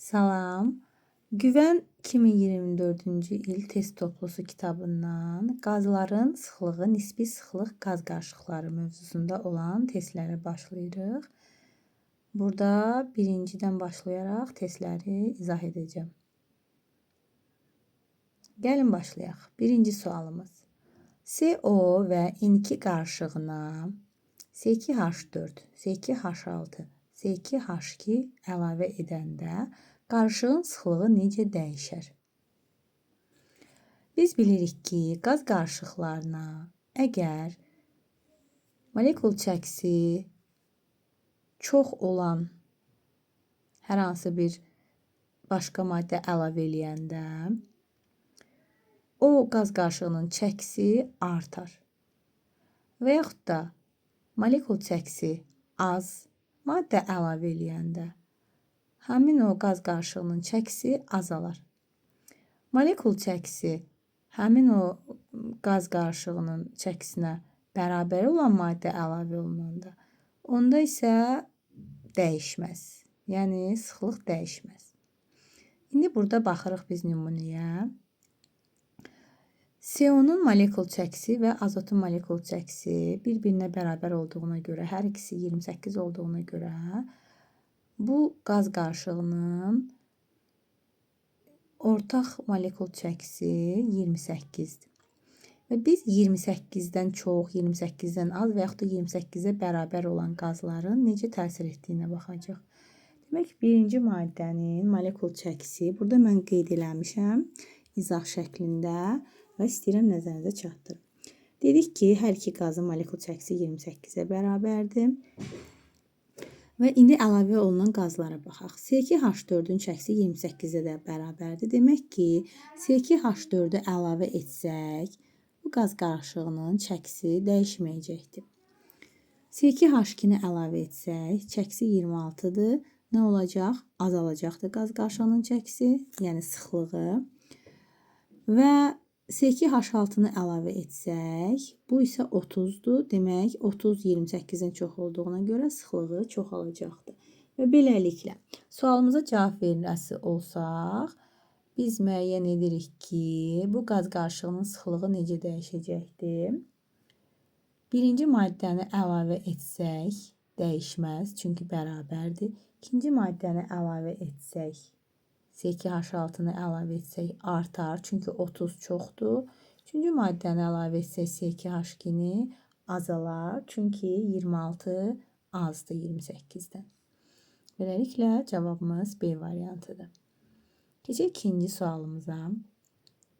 Salam. Güvən 2024-cü il test toplusu kitabından qazların sıxlığı, nisbi sıxlıq qaz qarışıqları mövzusunda olan testlərə başlayırıq. Burada birincidən başlayaraq testləri izah edəcəm. Gəlin başlayaq. Birinci sualımız. CO və N2 qarışığına C2H4, C2H6, C2H2 əlavə edəndə qarışığın sıxlığı necə dəyişər? Biz bilirik ki, qaz qarışıqlarına əgər molekul çəkisi çox olan hər hansı bir başqa maddə əlavə eləyəndə o qaz qarışığının çəkisi artar. Və yaxud da molekul çəkisi az maddə əlavə eləyəndə həmin o qaz qarışığının çəkisi azalar. Molekul çəkisi həmin o qaz qarışığının çəkisinə bərabər olan maddə əlavə olunanda onda isə dəyişməz. Yəni sıxlıq dəyişməz. İndi burada baxırıq biz nümunəyə. CO-nun molekul çəkisi və azotun molekul çəkisi bir-birinə bərabər olduğuna görə, hər ikisi 28 olduğuna görə bu qaz qarışığının ortaq molekul çəkisi 28-dir. Və biz 28-dən çox, 28-dən az və yaxud da 28-ə bərabər olan qazların necə təsir etdiyinə baxacaq. Demək, birinci maddənin molekul çəkisi, burada mən qeyd eləmişəm izah şəklində və istəyirəm nəzərinizə çatdırım. Dedik ki, hər iki qazın molekul çəkisi 28-ə bərabərdir. Və indi əlavə olunan qazlara baxaq. C2H4-ün çəkisi 28-ə də bərabərdir. Demək ki, C2H4-ü əlavə etsək, bu qaz qarışığının çəkisi dəyişməyəcəkdir. C2H2-ni əlavə etsək, çəkisi 26-dır. Nə olacaq? Azalacaqdır qaz qarışığının çəkisi, yəni sıxlığı. Və C2H6-nı əlavə etsək, bu isə 30-dur. Demək, 30 28-dən çox olduğuna görə sıxlığı çoxalacaqdır. Və beləliklə, sualımıza cavab verilməsi olsaq, biz müəyyən edirik ki, bu qaz qarışığının sıxlığı necə dəyişəcəkdir? Birinci maddəni əlavə etsək, dəyişməz, çünki bərabərdir. İkinci maddəni əlavə etsək, C2H6-nı əlavə etsək artar, çünki 30 çoxdur. Üçüncü maddəni əlavə etsək C2H2-ni azalar, çünki 26 azdır 28-dən. Beləliklə cavabımız B variantıdır. Keçək ikinci sualımıza.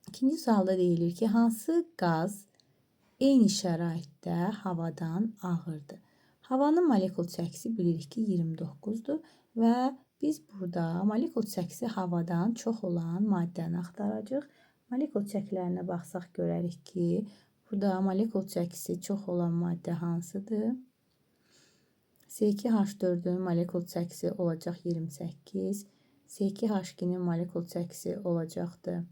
İkinci sualda deyilir ki, hansı qaz eyni şəraitdə havadan ağırdır? Havanın molekul çəkisi bilirik ki 29-dur və biz burada molekul çəkisi havadan çox olan maddəni axtaracağıq. Molekul çəkilərinə baxsaq görərik ki, burada molekul çəkisi çox olan maddə hansıdır? C2H4-ün molekul çəkisi olacaq 28. C2H2-nin molekul çəkisi olacaqdır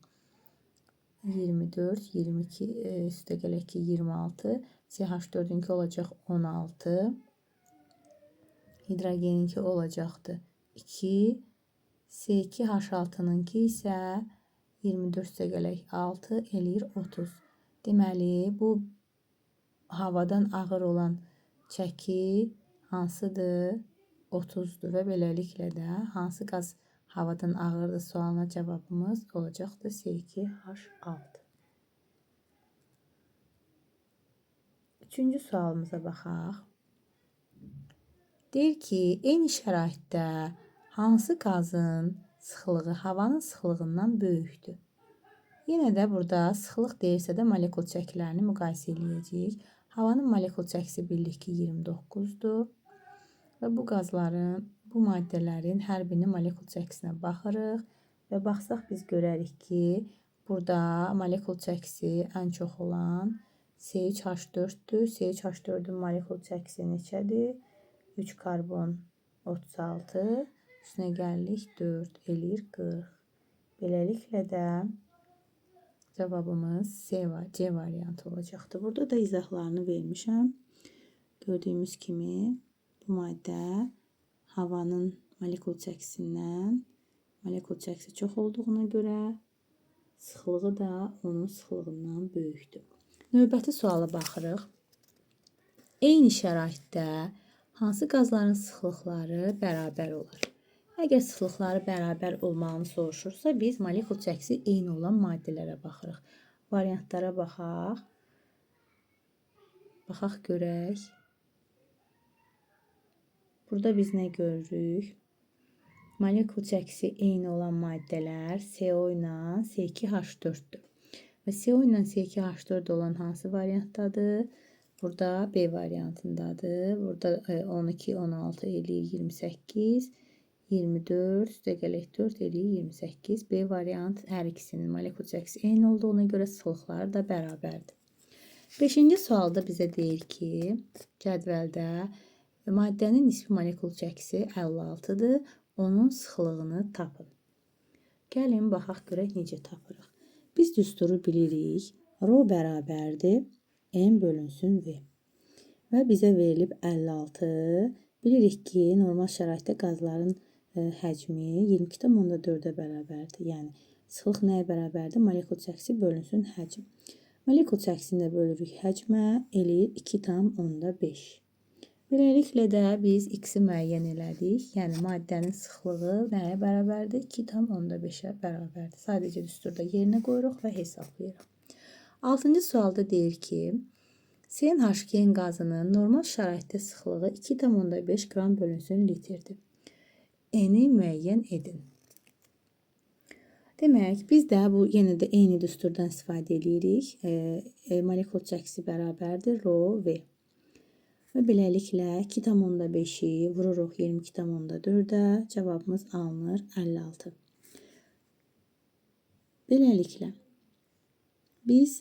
24, 22, üstə gələk ki 26. CH4-ünki olacaq 16. Hidrogeninki olacaqdır 2. C2H6-nınki isə 24 üstə gələk 6 eləyir 30. Deməli, bu havadan ağır olan çəki hansıdır? 30-dur və beləliklə də hansı qaz havadan ağırdır sualına cavabımız olacaqdır C2H6. Üçüncü sualımıza baxaq. Deyir ki, eyni şəraitdə hansı qazın sıxlığı havanın sıxlığından böyükdür? Yenə də burada sıxlıq deyirsə də molekul çəkilərini müqayisə edəcəyik. Havanın molekul çəkisi bilirik ki 29-dur. Və bu qazların, bu maddələrin hər birinin molekul çəkisinə baxırıq. Və baxsaq biz görərik ki, burada molekul çəkisi ən çox olan C3H4-dür. C3H4-ün molekul çəkisi neçədir? 3 karbon 36, üstünə gəlirik 4 eləyir 40. Beləliklə də cavabımız C variantı olacaqdır. Burada da izahlarını vermişəm. Gördüyümüz kimi bu maddə havanın molekul çəkisindən Molekul çəkisi çox olduğuna görə sıxlığı da onun sıxlığından böyükdür. Növbəti suala baxırıq. Eyni şəraitdə hansı qazların sıxlıqları bərabər olar? Əgər sıxlıqları bərabər olmağını soruşursa, biz molekul çəkisi eyni olan maddələrə baxırıq. Variantlara baxaq. Baxaq görək. Burada biz nə görürük? Molekul çəkisi eyni olan maddələr CO ilə C2H4-dür. Və CO ilə C2H4 olan hansı variantdadır? Burada B variantındadır. Burada 12, 16 eləyir 28, 24, üstəgələk 4 eləyir 28. B variant hər ikisinin molekul çəkisi eyni olduğuna görə sıxlıqları da bərabərdir. 5-ci sualda bizə deyir ki, cədvəldə maddənin nisbi molekul çəkisi 56-dır. Onun sıxlığını tapın. Gəlin, baxaq görək necə tapırıq. Biz düsturu bilirik. Rho bərabərdir. M bölünsün V. Və bizə verilib 56. Bilirik ki, normal şəraitdə qazların həcmi 22,4-ə bərabərdir. Yəni, sıxlıq nəyə bərabərdir? Molekul çəkisi bölünsün həcm. Molekul çəkisini də bölürük həcmə, eləyir 2,5. Beləliklə də biz x-i müəyyən elədik. Yəni, maddənin sıxlığı nəyə bərabərdir? 2,5-ə bərabərdir. Sadəcə düsturda yerinə qoyuruq və hesablayırıq. 6-cı sualda deyir ki, CnH2 qazının normal şəraitdə sıxlığı 2,5 qram bölünsün litrdir. N-i müəyyən edin. Demək, biz də bu yenə də eyni düsturdan istifadə edirik. Molekul çəkisi bərabərdir Rho V. Və beləliklə 2,5-i vururuq 22,4-ə, cavabımız alınır 56. Beləliklə, biz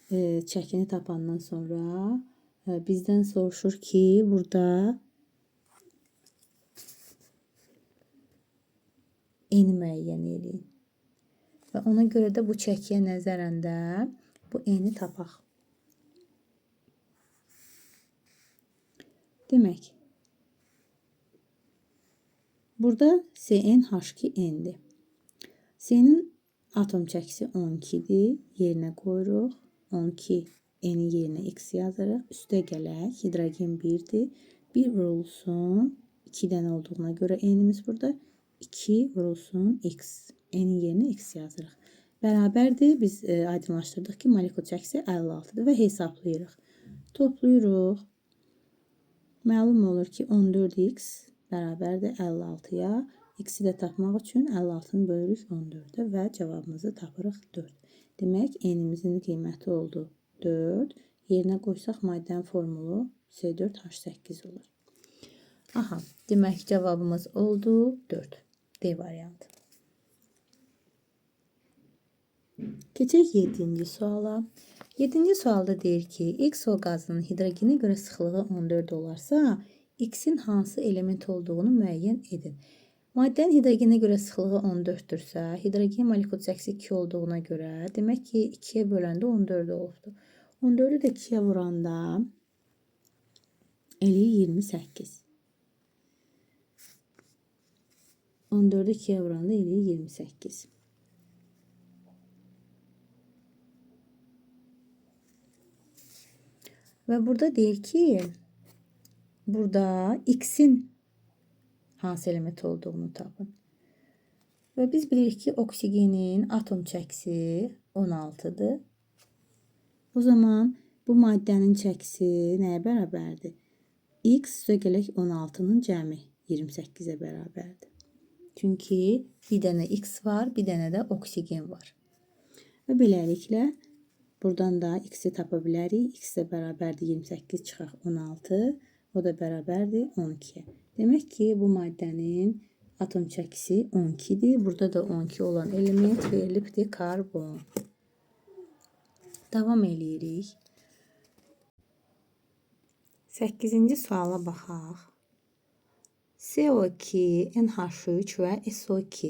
çəkini tapandan sonra bizdən soruşur ki, burada N-i müəyyən edin. Və ona görə də bu çəkiyə nəzərən də bu N-i tapaq. Demək, burada CnH2N-dir. C-nin atom çəkisi 12-dir. Yerinə qoyuruq. 12 N-i yerinə X yazırıq. Üstə gələk. Hidrogen 1-dir. 1 vurulsun. 2 dənə olduğuna görə N-imiz burada. 2 vurulsun X. N-in yerinə X yazırıq. Bərabərdir. Biz aydınlaşdırdıq ki, molekul çəkisi 56-dır və hesablayırıq. Toplayırıq. Məlum olur ki, 14x bərabərdir 56-ya. X-i də tapmaq üçün 56-nı bölürük 14-ə və cavabımızı tapırıq 4. Demək, N-imizin qiyməti oldu 4. Yerinə qoysaq maddənin formulu C4H8 olur. Aha, demək cavabımız oldu 4. D variantı. Keçək 7-ci suala. 7-ci sualda deyir ki, XO qazının hidrogenə görə sıxlığı 14 olarsa, X-in hansı element olduğunu müəyyən edin. Maddənin hidrogenə görə sıxlığı 14-dürsə, hidrogen molekul çəkisi 2 olduğuna görə, demək ki, 2-yə böləndə 14 olubdur. 14-ü də 2-yə vuranda eləyir 28. 14-ü 2-yə vuranda eləyir 28. Və burada deyir ki, burada X-in hansı element olduğunu tapın. Və biz bilirik ki, oksigenin atom çəkisi 16-dır. O zaman bu maddənin çəkisi nəyə bərabərdir? X üstəgələk 16-nın cəmi 28-ə bərabərdir. Çünki bir dənə X var, bir dənə də oksigen var. Və beləliklə, buradan da X-i tapa bilərik. X də bərabərdir 28 çıxaq 16. O da bərabərdir 12-yə. Demək ki, bu maddənin atom çəkisi 12-dir. Burada da 12 olan element verilibdir karbon. Davam eləyirik. 8-ci suala baxaq. CO2, NH3 və SO2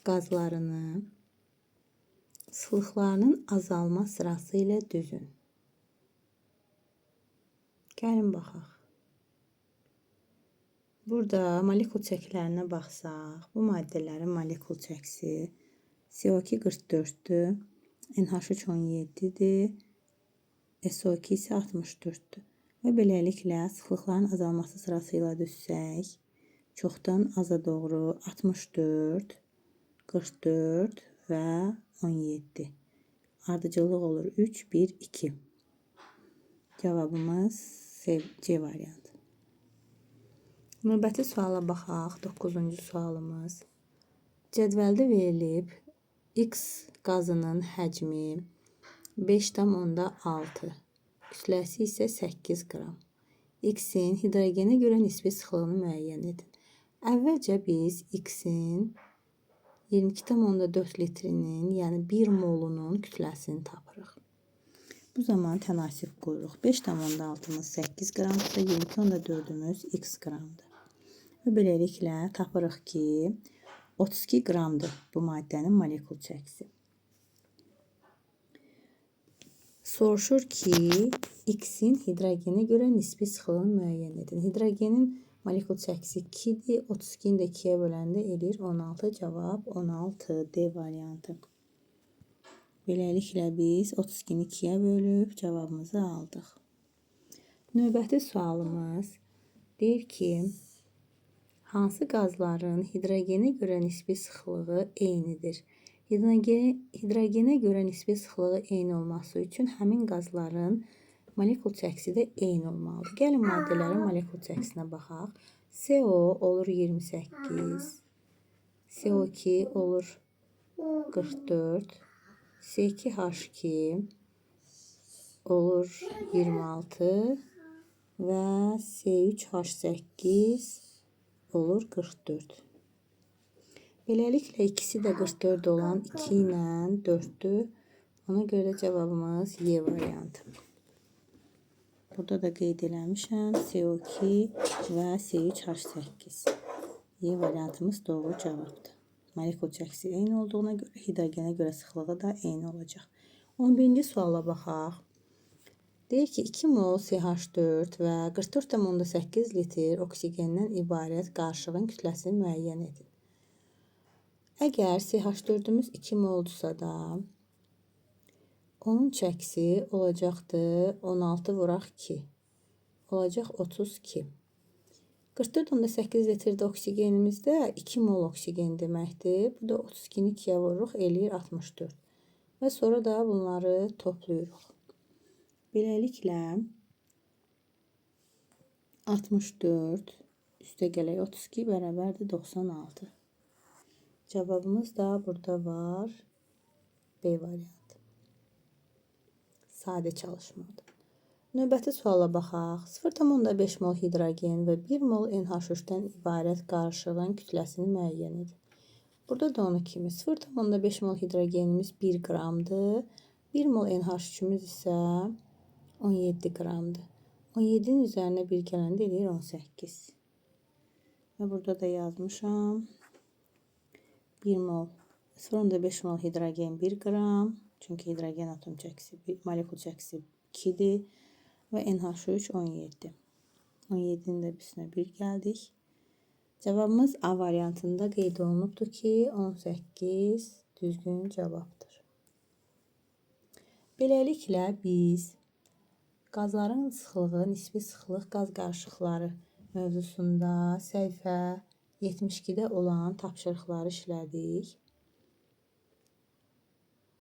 qazlarını sıxlıqlarının azalma sırası ilə düzün. Gəlin baxaq. Burada molekul çəkilərinə baxsaq, bu maddələrin molekul çəkisi CO2 44-dür, NH3 17-dir, SO2 isə 64-dür. Və beləliklə sıxlıqların azalması sırasıyla düşsək, çoxdan aza doğru 64, 44 və 17. Ardıcıllıq olur 3, 1, 2. Cavabımız C variantı. Növbəti suala baxaq. 9-cu sualımız. Cədvəldə verilib X qazının həcmi 5,6, kütləsi isə 8 qram. X-in hidrogenə görə nisbi sıxlığını müəyyən edin. Əvvəlcə biz X-in 22,4 litrinin, yəni 1 molunun kütləsini tapırıq. Bu zaman tənasib qoyuruq. 5,6-mız 8 qramdırsa, 22,4-ümüz X qramdır. Və beləliklə tapırıq ki, 32 qramdır bu maddənin molekul çəkisi. Soruşur ki, X-in hidrogenə görə nisbi sıxlığını müəyyən edin. Hidrogenin molekul çəkisi 2-dir. 32-ni də 2-yə böləndə eləyir 16. Cavab 16 D variantı. Beləliklə biz 32-ni 2-yə bölüb cavabımızı aldıq. Növbəti sualımız deyir ki, hansı qazların hidrogenə görə nisbi sıxlığı eynidir? Hidrogenə görə nisbi sıxlığı eyni olması üçün həmin qazların molekul çəkisi də eyni olmalıdır. Gəlin maddələrin molekul çəkisinə baxaq. CO olur 28, CO2 olur 44, C2H2 olur 26 və C3H8 olur 44. Beləliklə ikisi də 44 olan 2 ilə 4-dür. Ona görə də cavabımız Y variantı. Burada da qeyd eləmişəm CO2 və C3H8. Y variantımız doğru cavabdır. Molekul çəkisi eyni olduğuna görə hidrogenə görə sıxlığı da eyni olacaq. 11-ci suala baxaq. Deyir ki, 2 mol CH4 və 44,8 litr oksigenden ibarət qarışığın kütləsini müəyyən edin. Əgər CH4-ümüz 2 moldursa da, onun çəkisi olacaqdır 16 vuraq 2. Olacaq 32. 44,8 litrdə oksigenimizdə 2 mol oksigen deməkdir. Bu da 32-ni 2-yə vururuq, eləyir 64. Və sonra da bunları toplayırıq. Beləliklə 64 üstə gələk 32 bərabərdir 96. Cavabımız da burada var. B variantı. Sadə çalışmadır. Növbəti suala baxaq. 0,5 mol hidrogen və 1 mol NH3-dən ibarət qarışığın kütləsini müəyyən edin. Burada da onu kimi 0,5 mol hidrogenimiz 1 qramdır. 1 mol NH3-ümüz isə 17 qramdır. 17-nin üzərinə 1 gələndə eləyir 18. Və burada da yazmışam. 1 mol 0,5 mol hidrogen 1 qram. Çünki hidrogen atom çəkisi, molekul çəkisi 2-dir. Və NH3 17. 17-nin də üstünə 1 gəldik. Cavabımız A variantında qeyd olunubdur ki, 18 düzgün cavabdır. Beləliklə biz qazların sıxlığı, nisbi sıxlıq qaz qarışıqları mövzusunda səhifə 72-də olan tapşırıqları işlədik.